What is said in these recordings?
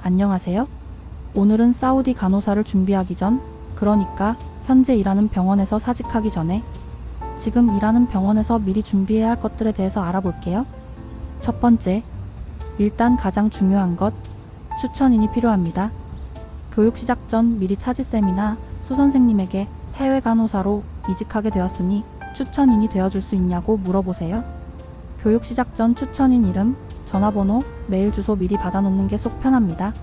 안녕하세요. 오늘은 사우디 간호사를 준비하기 전, 그러니까 현재 일하는 병원에서 사직하기 전에 지금 일하는 병원에서 미리 준비해야 할 것들에 대해서 알아볼게요. 첫 번째, 일단 가장 중요한 것, 추천인이 필요합니다. 교육 시작 전 미리 차지쌤이나 수선생님에게 해외 간호사로 이직하게 되었으니 추천인이 되어줄 수 있냐고 물어보세요. 교육 시작 전 추천인 이름, 전화번호, 메일 주소 미리 받아놓는 게 속 편합니다.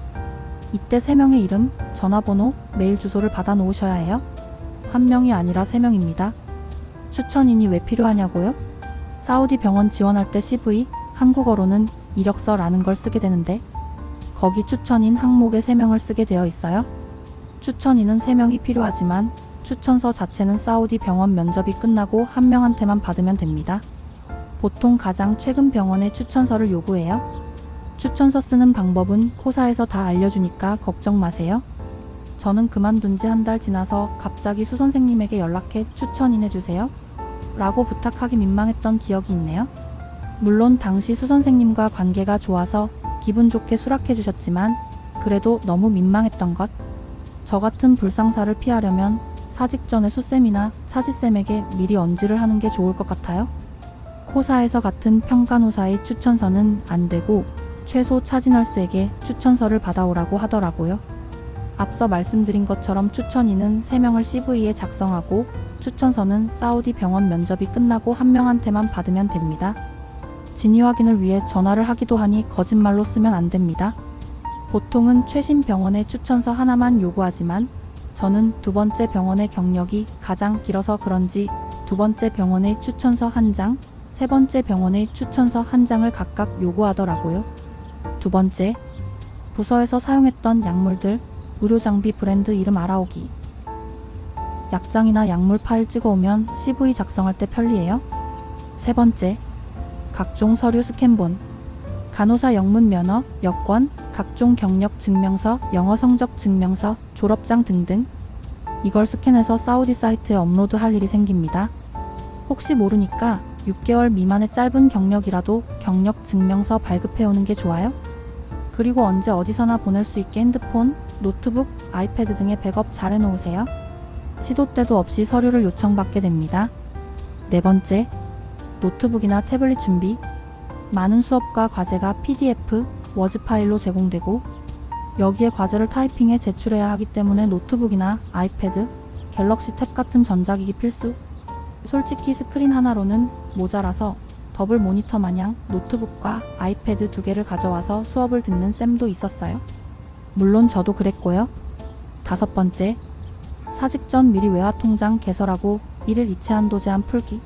이때 3명의 이름, 전화번호, 메일 주소를 받아 놓으셔야 해요. 1명이 아니라 3명입니다. 추천인이 왜 필요하냐고요? 사우디 병원 지원할 때 CV, 한국어로는 이력서라는 걸 쓰게 되는데 거기 추천인 항목에 3명을 쓰게 되어 있어요. 추천인은 3명이 필요하지만 추천서 자체는 사우디 병원 면접이 끝나고 1명한테만 받으면 됩니다. 보통 가장 최근 병원에 추천서를 요구해요. 추천서 쓰는 방법은 코사에서 다 알려주니까 걱정 마세요. 저는 그만둔 지 한 달 지나서 갑자기 수선생님에게 연락해 추천인 해주세요 라고 부탁하기 민망했던 기억이 있네요. 물론 당시 수선생님과 관계가 좋아서 기분 좋게 수락해 주셨지만 그래도 너무 민망했던 것. 저 같은 불상사를 피하려면 사직 전에 수쌤이나 차지쌤에게 미리 언지를 하는 게 좋을 것 같아요. 코사에서 같은 평간호사의 추천서는 안 되고 최소 차지널스에게 추천서를 받아오라고 하더라고요. 앞서 말씀드린 것처럼 추천인은 3명을 CV에 작성하고 추천서는 사우디 병원 면접이 끝나고 1명한테만 받으면 됩니다. 진위 확인을 위해 전화를 하기도 하니 거짓말로 쓰면 안 됩니다. 보통은 최신 병원의 추천서 하나만 요구하지만 저는 2번째 병원의 경력이 가장 길어서 그런지 2번째 병원의 추천서 1장, 3번째 병원의 추천서 1장을 각각 요구하더라고요. 2번째, 부서에서 사용했던 약물들, 의료장비 브랜드 이름 알아오기. 약장이나 약물 파일 찍어오면 CV 작성할 때 편리해요. 3번째, 각종 서류 스캔본, 간호사 영문 면허, 여권, 각종 경력 증명서, 영어 성적 증명서, 졸업장 등등. 이걸 스캔해서 사우디 사이트에 업로드할 일이 생깁니다. 혹시 모르니까 6개월 미만의 짧은 경력이라도 경력 증명서 발급해오는 게 좋아요. 그리고 언제 어디서나 보낼 수 있게 핸드폰, 노트북, 아이패드 등에 백업 잘 해놓으세요. 시도 때도 없이 서류를 요청받게 됩니다. 4번째, 노트북이나 태블릿 준비. 많은 수업과 과제가 PDF, 워즈 파일로 제공되고 여기에 과제를 타이핑해 제출해야 하기 때문에 노트북이나 아이패드, 갤럭시 탭 같은 전자기기 필수. 솔직히 스크린 하나로는 모자라서 더블 모니터 마냥 노트북과 아이패드 2개를 가져와서 수업을 듣는 쌤도 있었어요. 물론 저도 그랬고요. 5번째, 사직 전 미리 외화통장 개설하고 1일 이체 한도 제한 풀기.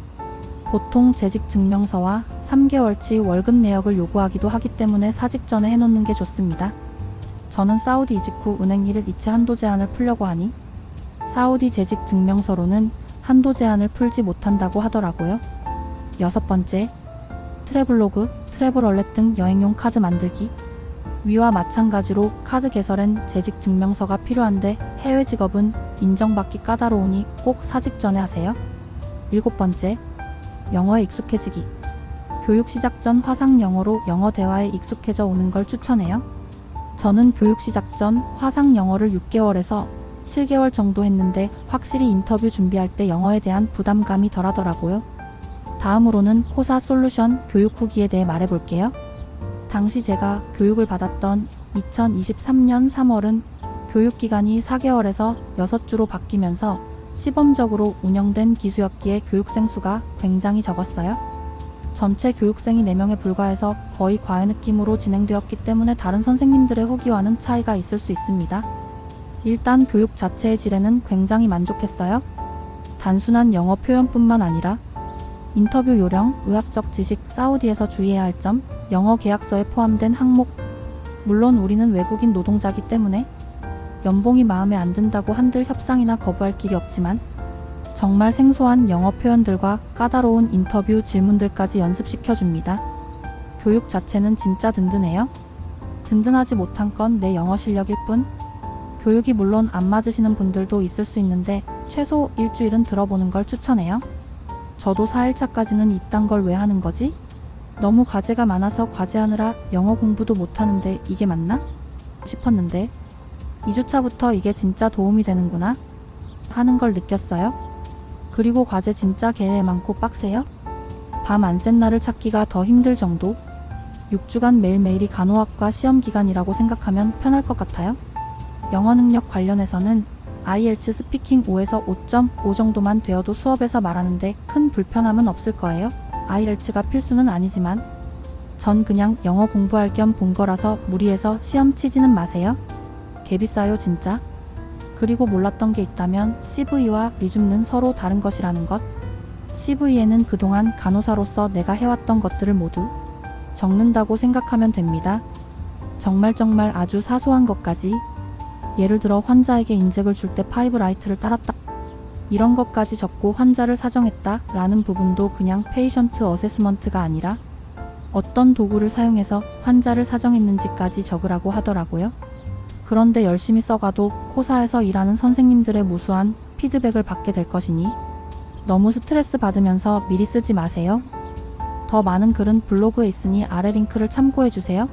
보통 재직 증명서와 3개월치 월급 내역을 요구하기도 하기 때문에 사직 전에 해놓는 게 좋습니다. 저는 사우디 이직 후 은행 1일 이체 한도 제한을 풀려고 하니 사우디 재직 증명서로는 한도 제한을 풀지 못한다고 하더라고요. 6번째, 트래블로그, 트래블월렛 등 여행용 카드 만들기. 위와 마찬가지로 카드 개설엔 재직 증명서가 필요한데 해외 직업은 인정받기 까다로우니 꼭 사직 전에 하세요. 7번째, 영어에 익숙해지기. 교육 시작 전 화상 영어로 영어 대화에 익숙해져 오는 걸 추천해요. 저는 교육 시작 전 화상 영어를 6개월에서 7개월 정도 했는데 확실히 인터뷰 준비할 때 영어에 대한 부담감이 덜하더라고요. 다음으로는 코사 솔루션 교육 후기에 대해 말해볼게요. 당시 제가 교육을 받았던 2023년 3월은 교육기간이 4개월에서 6주로 바뀌면서 시범적으로 운영된 기수였기에 교육생 수가 굉장히 적었어요. 전체 교육생이 4명에 불과해서 거의 과외 느낌으로 진행되었기 때문에 다른 선생님들의 후기와는 차이가 있을 수 있습니다. 일단 교육 자체의 질에는 굉장히 만족했어요. 단순한 영어 표현뿐만 아니라 인터뷰 요령, 의학적 지식, 사우디에서 주의해야 할 점, 영어 계약서에 포함된 항목. 물론 우리는 외국인 노동자기 때문에 연봉이 마음에 안 든다고 한들 협상이나 거부할 길이 없지만 정말 생소한 영어 표현들과 까다로운 인터뷰 질문들까지 연습시켜줍니다. 교육 자체는 진짜 든든해요. 든든하지 못한 건 내 영어 실력일 뿐. 교육이 물론 안 맞으시는 분들도 있을 수 있는데 최소 일주일은 들어보는 걸 추천해요. 저도 4일차까지는 이딴 걸 왜 하는 거지? 너무 과제가 많아서 과제하느라 영어 공부도 못하는데 이게 맞나? 싶었는데 2주차부터 이게 진짜 도움이 되는구나 하는 걸 느꼈어요. 그리고 과제 진짜 개 많고 빡세요. 밤 안 센 날을 찾기가 더 힘들 정도. 6주간 매일매일이 간호학과 시험 기간이라고 생각하면 편할 것 같아요. 영어 능력 관련해서는 IELTS 스피킹 5에서 5.5 정도만 되어도 수업에서 말하는데 큰 불편함은 없을 거예요. IELTS가 필수는 아니지만 전 그냥 영어 공부할 겸 본 거라서 무리해서 시험 치지는 마세요. 개비싸요 진짜. 그리고 몰랐던 게 있다면 CV와 리즘는 서로 다른 것이라는 것. CV에는 그동안 간호사로서 내가 해왔던 것들을 모두 적는다고 생각하면 됩니다. 정말 아주 사소한 것까지. 예를 들어 환자에게 인젝을 줄 때 파이브라이트를 따랐다. 이런 것까지 적고 환자를 사정했다 라는 부분도 그냥 페이션트 어세스먼트가 아니라 어떤 도구를 사용해서 환자를 사정했는지까지 적으라고 하더라고요. 그런데 열심히 써가도 코사에서 일하는 선생님들의 무수한 피드백을 받게 될 것이니 너무 스트레스 받으면서 미리 쓰지 마세요. 더 많은 글은 블로그에 있으니 아래 링크를 참고해주세요.